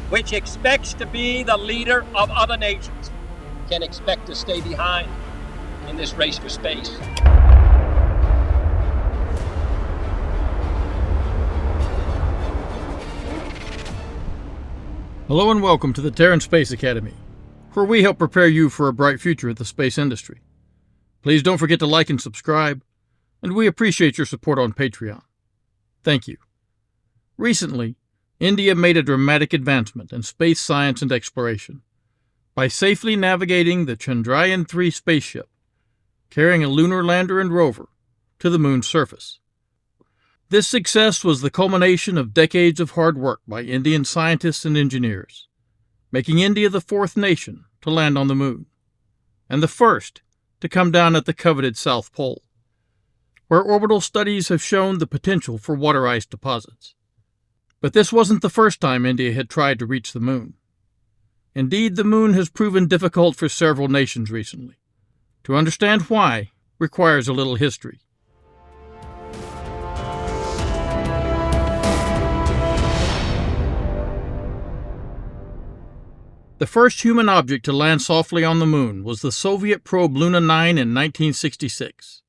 which expects to be the leader of other nations, can expect to stay behind in this race for space. Hello and welcome to the Terran Space Academy, where we help prepare you for a bright future in the space industry. Please don't forget to like and subscribe, and we appreciate your support on Patreon. Thank you. Recently, India made a dramatic advancement in space science and exploration by safely navigating the Chandrayaan-3 spaceship, carrying a lunar lander and rover, to the moon's surface. This success was the culmination of decades of hard work by Indian scientists and engineers, making India the fourth nation to land on the moon, and the first to come down at the coveted South Pole, where orbital studies have shown the potential for water ice deposits. But this wasn't the first time India had tried to reach the moon. Indeed, the moon has proven difficult for several nations recently. To understand why requires a little history. The first human object to land softly on the moon was the Soviet probe Luna 9 in 1966.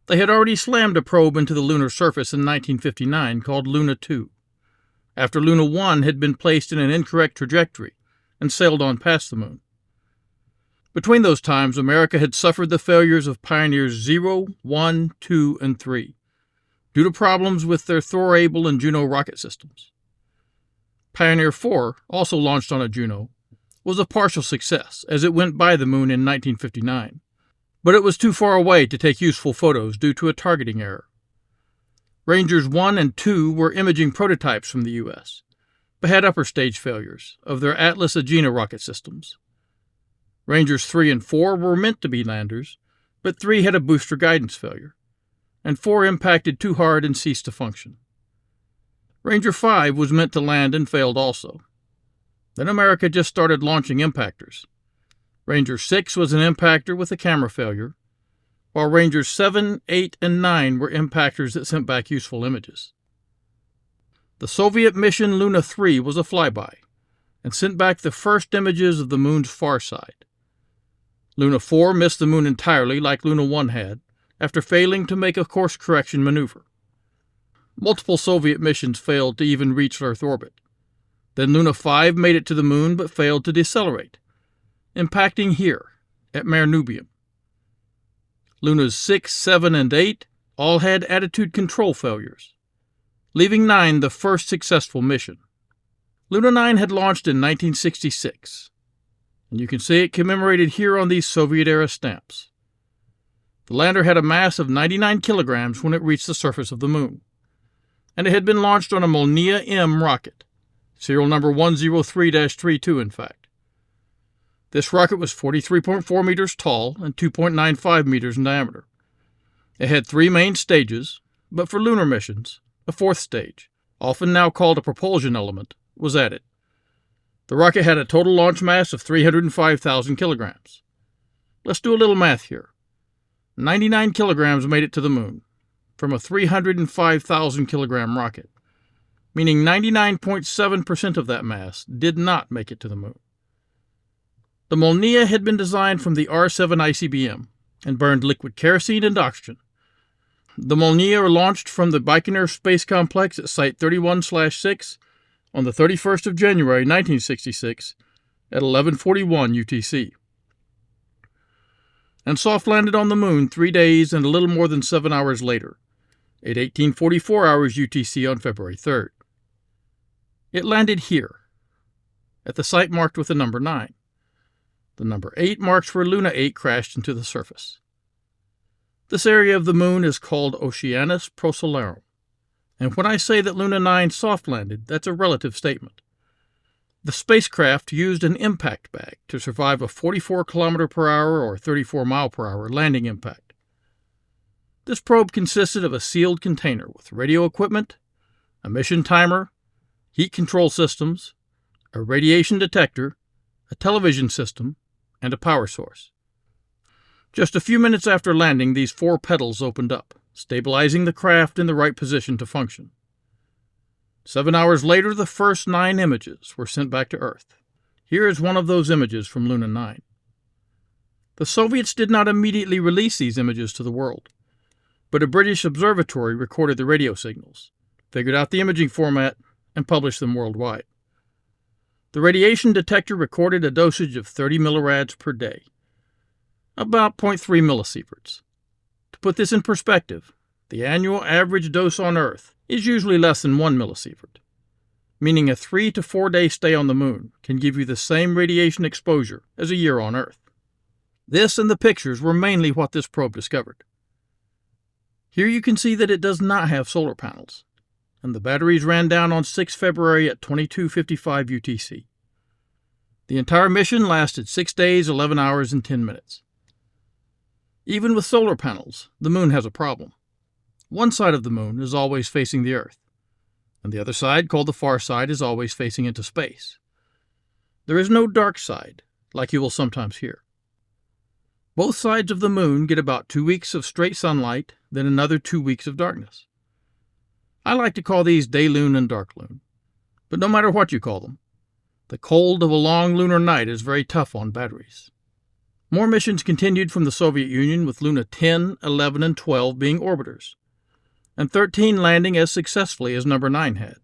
They had already slammed a probe into the lunar surface in 1959 called Luna 2, after Luna 1 had been placed in an incorrect trajectory and sailed on past the moon. Between those times, America had suffered the failures of Pioneers 0, 1, 2, and 3, due to problems with their Thor Able and Juno rocket systems. Pioneer 4, also launched on a Juno, was a partial success as it went by the moon in 1959, but it was too far away to take useful photos due to a targeting error. Rangers 1 and 2 were imaging prototypes from the U.S., but had upper stage failures of their Atlas Agena rocket systems. Rangers 3 and 4 were meant to be landers, but 3 had a booster guidance failure, and 4 impacted too hard and ceased to function. Ranger 5 was meant to land and failed also. Then America just started launching impactors. Ranger 6 was an impactor with a camera failure, while Rangers 7, 8, and 9 were impactors that sent back useful images. The Soviet mission Luna 3 was a flyby, and sent back the first images of the moon's far side. Luna 4 missed the moon entirely like Luna 1 had, after failing to make a course correction maneuver. Multiple Soviet missions failed to even reach Earth orbit. Then Luna 5 made it to the moon but failed to decelerate, impacting here, at Mare Nubium. Lunas 6, 7, and 8 all had attitude control failures, leaving 9 the first successful mission. Luna 9 had launched in 1966, and you can see it commemorated here on these Soviet-era stamps. The lander had a mass of 99 kilograms when it reached the surface of the moon, and it had been launched on a Molniya M rocket, serial number 103-32 in fact. This rocket was 43.4 meters tall and 2.95 meters in diameter. It had 3 main stages, but for lunar missions, a 4th stage, often now called a propulsion element, was added. The rocket had a total launch mass of 305,000 kilograms. Let's do a little math here. 99 kilograms made it to the moon from a 305,000 kilogram rocket, meaning 99.7% of that mass did not make it to the moon. The Molniya had been designed from the R-7 ICBM and burned liquid kerosene and oxygen. The Molniya launched from the Baikonur Space Complex at Site 31/6 on the 31st of January 1966 at 11:41 UTC, and soft landed on the moon 3 days and a little more than 7 hours later, at 18:44 hours UTC on February 3rd. It landed here, at the site marked with the number 9. The number 8 marks where Luna 8 crashed into the surface. This area of the moon is called Oceanus Procellarum, and when I say that Luna 9 soft-landed, that's a relative statement. The spacecraft used an impact bag to survive a 44 km per hour or 34 mile per hour landing impact. This probe consisted of a sealed container with radio equipment, a mission timer, heat control systems, a radiation detector, a television system, and a power source. Just a few minutes after landing, these 4 pedals opened up, stabilizing the craft in the right position to function. 7 hours later, the first 9 images were sent back to Earth. Here is one of those images from Luna 9. The Soviets did not immediately release these images to the world, but a British observatory recorded the radio signals, figured out the imaging format, and published them worldwide. The radiation detector recorded a dosage of 30 millirads per day, about 0.3 millisieverts. To put this in perspective, the annual average dose on Earth is usually less than 1 millisievert, meaning a 3 to 4 day stay on the Moon can give you the same radiation exposure as a year on Earth. This and the pictures were mainly what this probe discovered. Here you can see that it does not have solar panels, and the batteries ran down on 6 February at 22:55 UTC. The entire mission lasted 6 days, 11 hours, and 10 minutes. Even with solar panels, the Moon has a problem. One side of the Moon is always facing the Earth, and the other side, called the far side, is always facing into space. There is no dark side, like you will sometimes hear. Both sides of the Moon get about 2 weeks of straight sunlight, then another 2 weeks of darkness. I like to call these dayloon and darkloon, but no matter what you call them, the cold of a long lunar night is very tough on batteries. More missions continued from the Soviet Union, with Luna 10, 11, and 12 being orbiters, and 13 landing as successfully as number 9 had.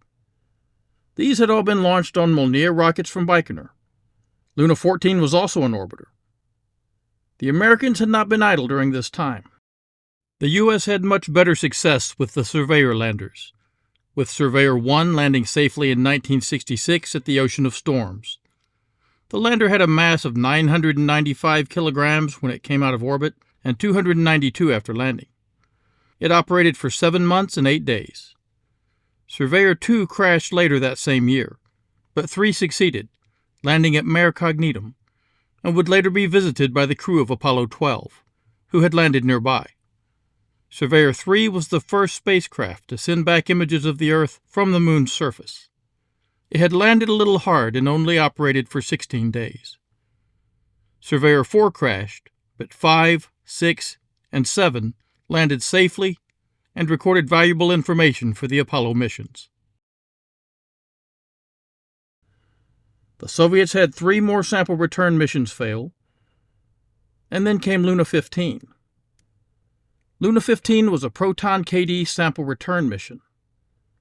These had all been launched on Molniya rockets from Baikonur. Luna 14 was also an orbiter. The Americans had not been idle during this time. The U.S. had much better success with the Surveyor landers, with Surveyor 1 landing safely in 1966 at the Ocean of Storms. The lander had a mass of 995 kilograms when it came out of orbit and 292 after landing. It operated for 7 months and 8 days. Surveyor 2 crashed later that same year, but 3 succeeded, landing at Mare Cognitum, and would later be visited by the crew of Apollo 12, who had landed nearby. Surveyor 3 was the first spacecraft to send back images of the Earth from the Moon's surface. It had landed a little hard and only operated for 16 days. Surveyor 4 crashed, but 5, 6, and 7 landed safely and recorded valuable information for the Apollo missions. The Soviets had 3 more sample return missions fail, and then came Luna 15. Luna 15 was a Proton KD sample return mission,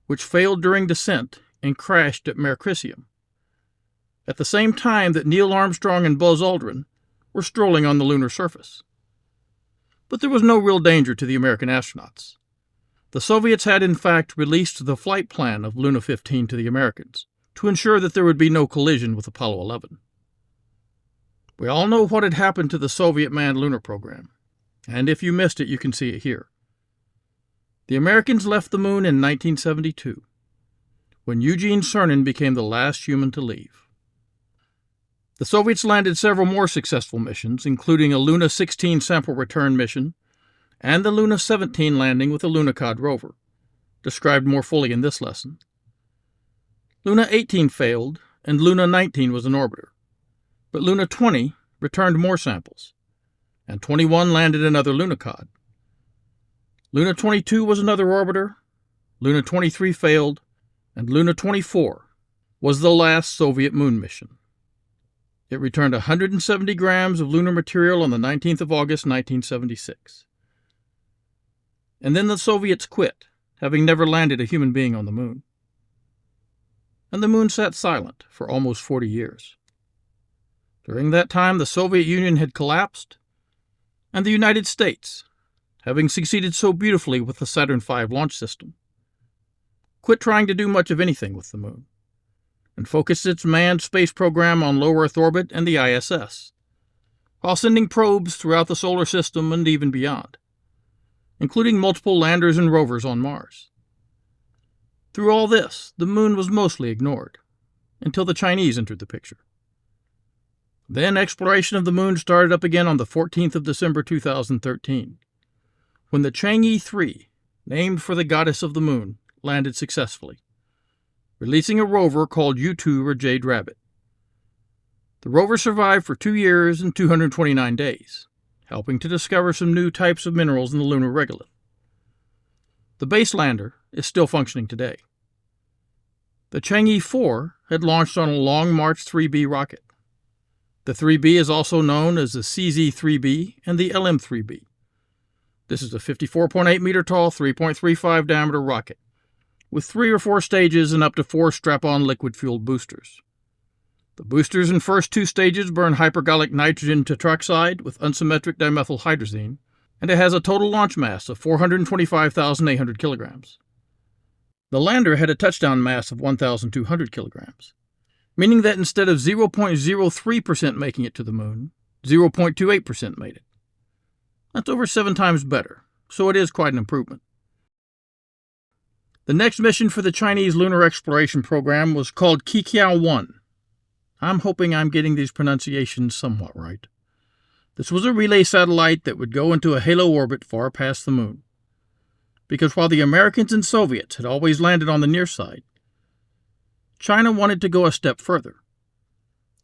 which failed during descent and crashed at Mare Crisium, at the same time that Neil Armstrong and Buzz Aldrin were strolling on the lunar surface. But there was no real danger to the American astronauts. The Soviets had in fact released the flight plan of Luna 15 to the Americans to ensure that there would be no collision with Apollo 11. We all know what had happened to the Soviet manned lunar program, and if you missed it, you can see it here. The Americans left the Moon in 1972, when Eugene Cernan became the last human to leave. The Soviets landed several more successful missions, including a Luna 16 sample return mission and the Luna 17 landing with a Lunokhod rover, described more fully in this lesson. Luna 18 failed, and Luna 19 was an orbiter, but Luna 20 returned more samples, and 21 landed another Lunokhod. Luna 22 was another orbiter, Luna 23 failed, and Luna 24 was the last Soviet moon mission. It returned 170 grams of lunar material on the 19th of August, 1976. And then the Soviets quit, having never landed a human being on the Moon. And the Moon sat silent for almost 40 years. During that time, the Soviet Union had collapsed, and the United States, having succeeded so beautifully with the Saturn V launch system, quit trying to do much of anything with the Moon, and focused its manned space program on low Earth orbit and the ISS, while sending probes throughout the solar system and even beyond, including multiple landers and rovers on Mars. Through all this, the Moon was mostly ignored, until the Chinese entered the picture. Then exploration of the Moon started up again on the 14th of December 2013, when the Chang'e 3, named for the goddess of the Moon, landed successfully, releasing a rover called U2 or Jade Rabbit. The rover survived for 2 years and 229 days, helping to discover some new types of minerals in the lunar regolith. The base lander is still functioning today. The Chang'e 4 had launched on a Long March 3B rocket. The 3B is also known as the CZ-3B and the LM-3B. This is a 54.8 meter tall, 3.35 diameter rocket with 3 or 4 stages and up to 4 strap-on liquid-fueled boosters. The boosters in first 2 stages burn hypergolic nitrogen tetroxide with unsymmetric dimethylhydrazine, and it has a total launch mass of 425,800 kilograms. The lander had a touchdown mass of 1,200 kilograms, meaning that instead of 0.03% making it to the moon, 0.28% made it. That's over 7 times better, so it is quite an improvement. The next mission for the Chinese lunar exploration program was called Qiqiao-1. I'm hoping I'm getting these pronunciations somewhat right. This was a relay satellite that would go into a halo orbit far past the moon. Because while the Americans and Soviets had always landed on the near side, China wanted to go a step further.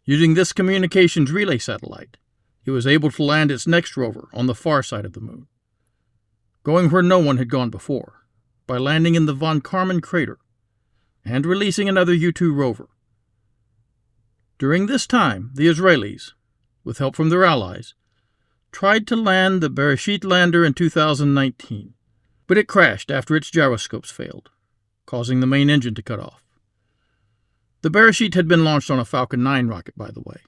Using this communications relay satellite, it was able to land its next rover on the far side of the moon, going where no one had gone before, by landing in the von Karman crater and releasing another U-2 rover. During this time, the Israelis, with help from their allies, tried to land the Bereshit lander in 2019, but it crashed after its gyroscopes failed, causing the main engine to cut off. The Bereshit had been launched on a Falcon 9 rocket, by the way.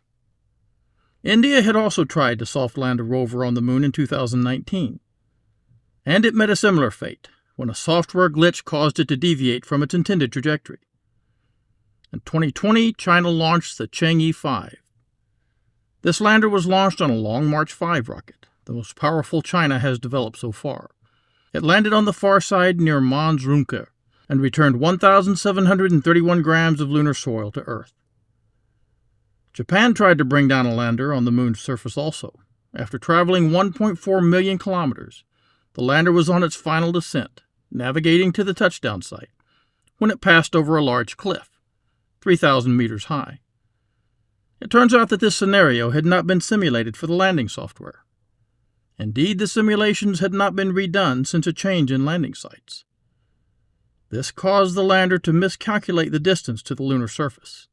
India had also tried to soft land a rover on the moon in 2019, and it met a similar fate when a software glitch caused it to deviate from its intended trajectory. In 2020, China launched the Chang'e 5. This lander was launched on a Long March 5 rocket, the most powerful China has developed so far. It landed on the far side near Mons Rumker and returned 1,731 grams of lunar soil to Earth. Japan tried to bring down a lander on the moon's surface also. After traveling 1.4 million kilometers, the lander was on its final descent, navigating to the touchdown site, when it passed over a large cliff, 3,000 meters high. It turns out that this scenario had not been simulated for the landing software. Indeed, the simulations had not been redone since a change in landing sites. This caused the lander to miscalculate the distance to the lunar surface.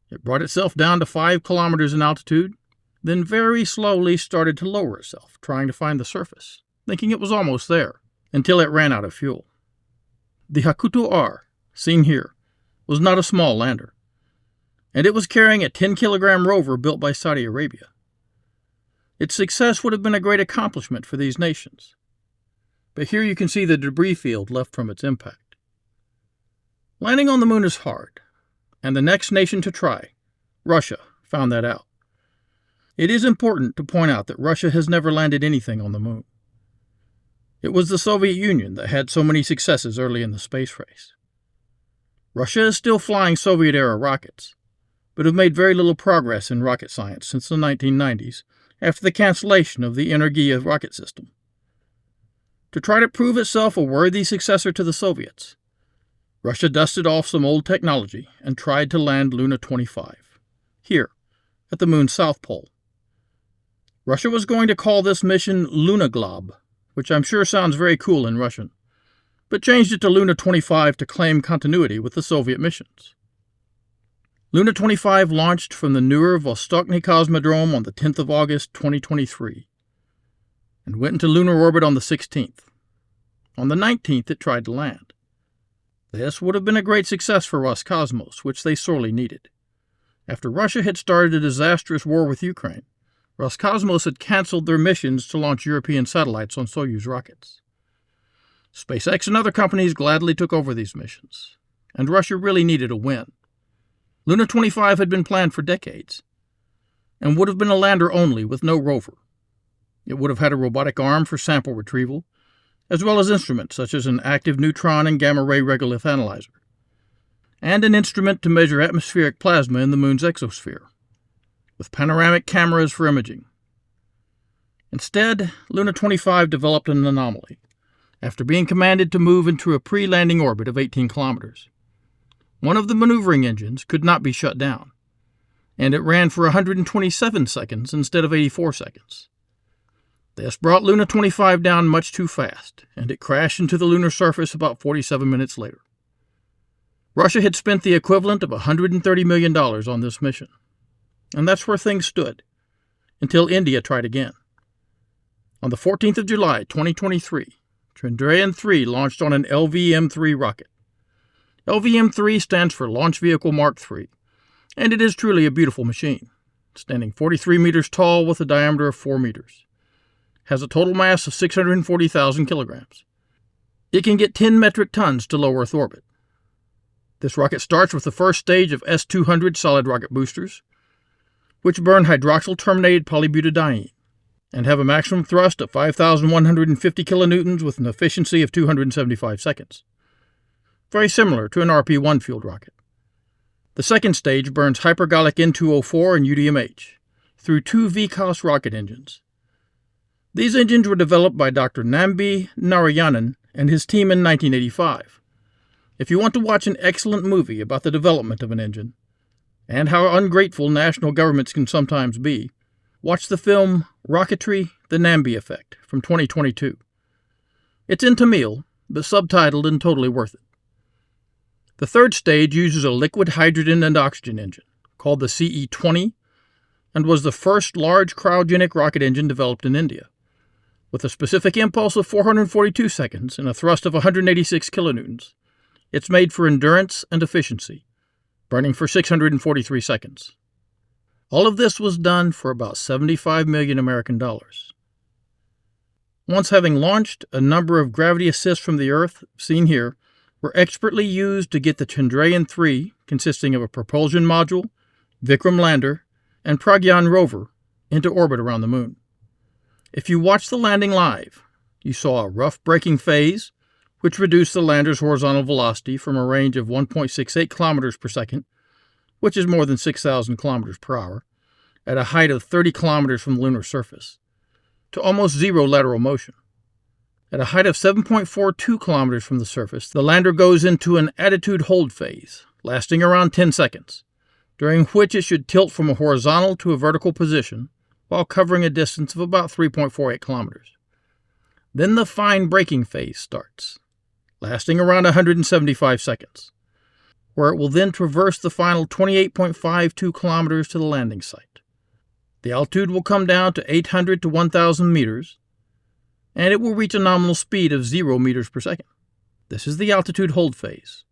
It brought itself down to 5 kilometers in altitude, then very slowly started to lower itself, trying to find the surface, thinking it was almost there, until it ran out of fuel. The Hakuto R, seen here, was not a small lander, and it was carrying a 10-kilogram rover built by Saudi Arabia. Its success would have been a great accomplishment for these nations, but here you can see the debris field left from its impact. Landing on the moon is hard, and the next nation to try, Russia, found that out. It is important to point out that Russia has never landed anything on the moon. It was the Soviet Union that had so many successes early in the space race. Russia is still flying Soviet-era rockets, but have made very little progress in rocket science since the 1990s after the cancellation of the Energia rocket system. To try to prove itself a worthy successor to the Soviets, Russia dusted off some old technology and tried to land Luna 25, here, at the moon's south pole. Russia was going to call this mission Lunaglob, which I'm sure sounds very cool in Russian, but changed it to Luna 25 to claim continuity with the Soviet missions. Luna 25 launched from the newer Vostochny Cosmodrome on the 10th of August 2023 and went into lunar orbit on the 16th. On the 19th, it tried to land. This would have been a great success for Roscosmos, which they sorely needed. After Russia had started a disastrous war with Ukraine, Roscosmos had canceled their missions to launch European satellites on Soyuz rockets. SpaceX and other companies gladly took over these missions, and Russia really needed a win. Luna 25 had been planned for decades, and would have been a lander only with no rover. It would have had a robotic arm for sample retrieval, as well as instruments such as an active neutron and gamma-ray regolith analyzer, and an instrument to measure atmospheric plasma in the moon's exosphere, with panoramic cameras for imaging. Instead, Luna 25 developed an anomaly, after being commanded to move into a pre-landing orbit of 18 kilometers. One of the maneuvering engines could not be shut down, and it ran for 127 seconds instead of 84 seconds. This brought Luna 25 down much too fast, and it crashed into the lunar surface about 47 minutes later. Russia had spent the equivalent of $130 million on this mission. And that's where things stood, until India tried again. On the 14th of July, 2023, Chandrayaan-3 launched on an LVM-3 rocket. LVM-3 stands for Launch Vehicle Mark III, and it is truly a beautiful machine, standing 43 meters tall with a diameter of 4 meters. Has a total mass of 640,000 kilograms. It can get 10 metric tons to low Earth orbit. This rocket starts with the first stage of S-200 solid rocket boosters, which burn hydroxyl-terminated polybutadiene and have a maximum thrust of 5,150 kilonewtons with an efficiency of 275 seconds. Very similar to an RP-1 fueled rocket. The second stage burns hypergolic N2O4 and UDMH through 2 VCOS rocket engines. These engines were developed by Dr. Nambi Narayanan and his team in 1985. If you want to watch an excellent movie about the development of an engine, and how ungrateful national governments can sometimes be, watch the film Rocketry: The Nambi Effect from 2022. It's in Tamil, but subtitled and totally worth it. The third stage uses a liquid hydrogen and oxygen engine, called the CE-20, and was the first large cryogenic rocket engine developed in India, with a specific impulse of 442 seconds and a thrust of 186 kilonewtons. It's made for endurance and efficiency, burning for 643 seconds. All of this was done for about 75 million American dollars. Once having launched, a number of gravity assists from the Earth, seen here, were expertly used to get the Chandrayaan-3, consisting of a propulsion module, Vikram lander, and Pragyan rover, into orbit around the Moon. If you watched the landing live, you saw a rough braking phase, which reduced the lander's horizontal velocity from a range of 1.68 kilometers per second, which is more than 6,000 kilometers per hour, at a height of 30 kilometers from the lunar surface, to almost zero lateral motion. At a height of 7.42 kilometers from the surface, the lander goes into an attitude hold phase, lasting around 10 seconds, during which it should tilt from a horizontal to a vertical position while covering a distance of about 3.48 kilometers. Then the fine braking phase starts, lasting around 175 seconds, where it will then traverse the final 28.52 kilometers to the landing site. The altitude will come down to 800 to 1,000 meters, and it will reach a nominal speed of 0 meters per second. This is the altitude hold phase.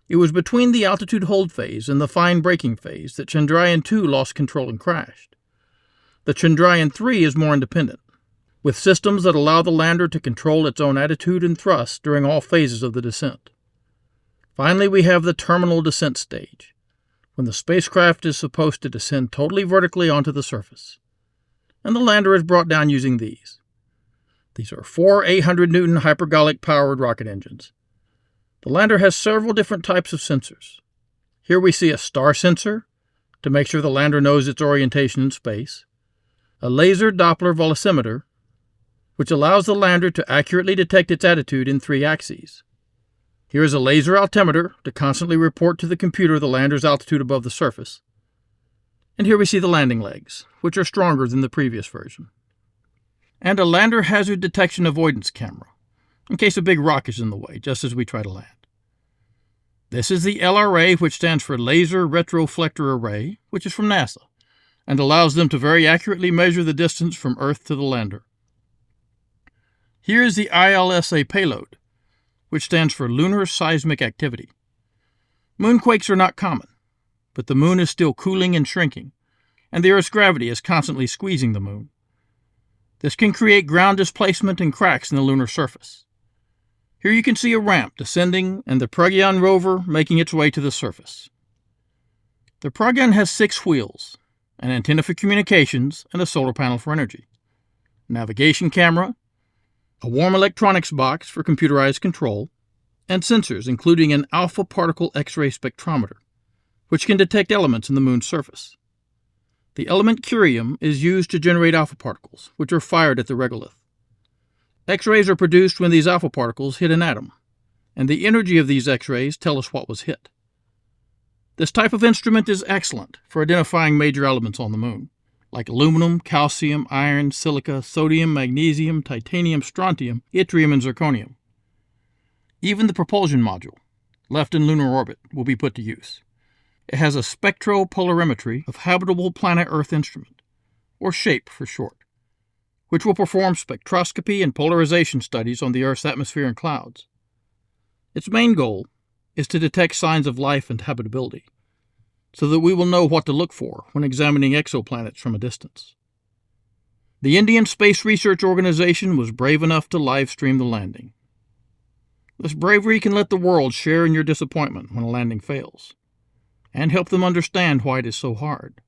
It was between the altitude hold phase and the fine braking phase that Chandrayaan-2 lost control and crashed. The Chandrayaan-3 is more independent, with systems that allow the lander to control its own attitude and thrust during all phases of the descent. Finally, we have the terminal descent stage, when the spacecraft is supposed to descend totally vertically onto the surface, and the lander is brought down using these. These are 4 800-Newton hypergolic-powered rocket engines. The lander has several different types of sensors. Here we see a star sensor, to make sure the lander knows its orientation in space, a laser Doppler velocimeter, which allows the lander to accurately detect its attitude in 3 axes. Here is a laser altimeter to constantly report to the computer the lander's altitude above the surface. And here we see the landing legs, which are stronger than the previous version. And a lander hazard detection avoidance camera, in case a big rock is in the way, just as we try to land. This is the LRA, which stands for Laser Retroflector Array, which is from NASA, and allows them to very accurately measure the distance from Earth to the lander. Here is the ILSA payload, which stands for Lunar Seismic Activity. Moonquakes are not common, but the Moon is still cooling and shrinking, and the Earth's gravity is constantly squeezing the Moon. This can create ground displacement and cracks in the lunar surface. Here you can see a ramp descending and the Pragyan rover making its way to the surface. The Pragyan has 6 wheels, an antenna for communications, and a solar panel for energy, a navigation camera, a warm electronics box for computerized control, and sensors including an alpha particle X-ray spectrometer, which can detect elements in the Moon's surface. The element curium is used to generate alpha particles, which are fired at the regolith. X-rays are produced when these alpha particles hit an atom, and the energy of these X-rays tell us what was hit. This type of instrument is excellent for identifying major elements on the Moon, like aluminum, calcium, iron, silica, sodium, magnesium, titanium, strontium, yttrium, and zirconium. Even the propulsion module, left in lunar orbit will be put to use. It has a spectropolarimetry of habitable planet Earth instrument, or SHAPE for short, which will perform spectroscopy and polarization studies on the Earth's atmosphere and clouds. Its main goal is to detect signs of life and habitability, so that we will know what to look for when examining exoplanets from a distance. The Indian Space Research Organization was brave enough to live stream the landing. This bravery can let the world share in your disappointment when a landing fails, and help them understand why it is so hard.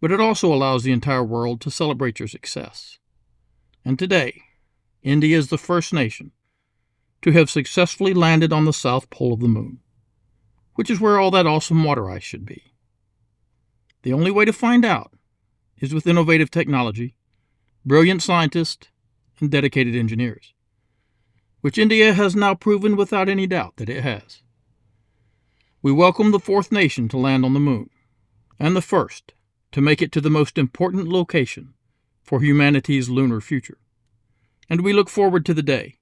But it also allows the entire world to celebrate your success. And today, India is the first nation to have successfully landed on the south pole of the moon, which is where all that awesome water ice should be. The only way to find out is with innovative technology, brilliant scientists, and dedicated engineers, which India has now proven without any doubt that it has. We welcome the fourth nation to land on the moon, and the first to make it to the most important location for humanity's lunar future. And we look forward to the day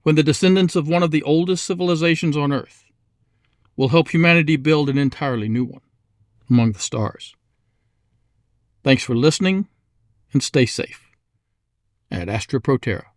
when the descendants of one of the oldest civilizations on Earth will help humanity build an entirely new one among the stars. Thanks for listening, and stay safe at Astra Pro Terra.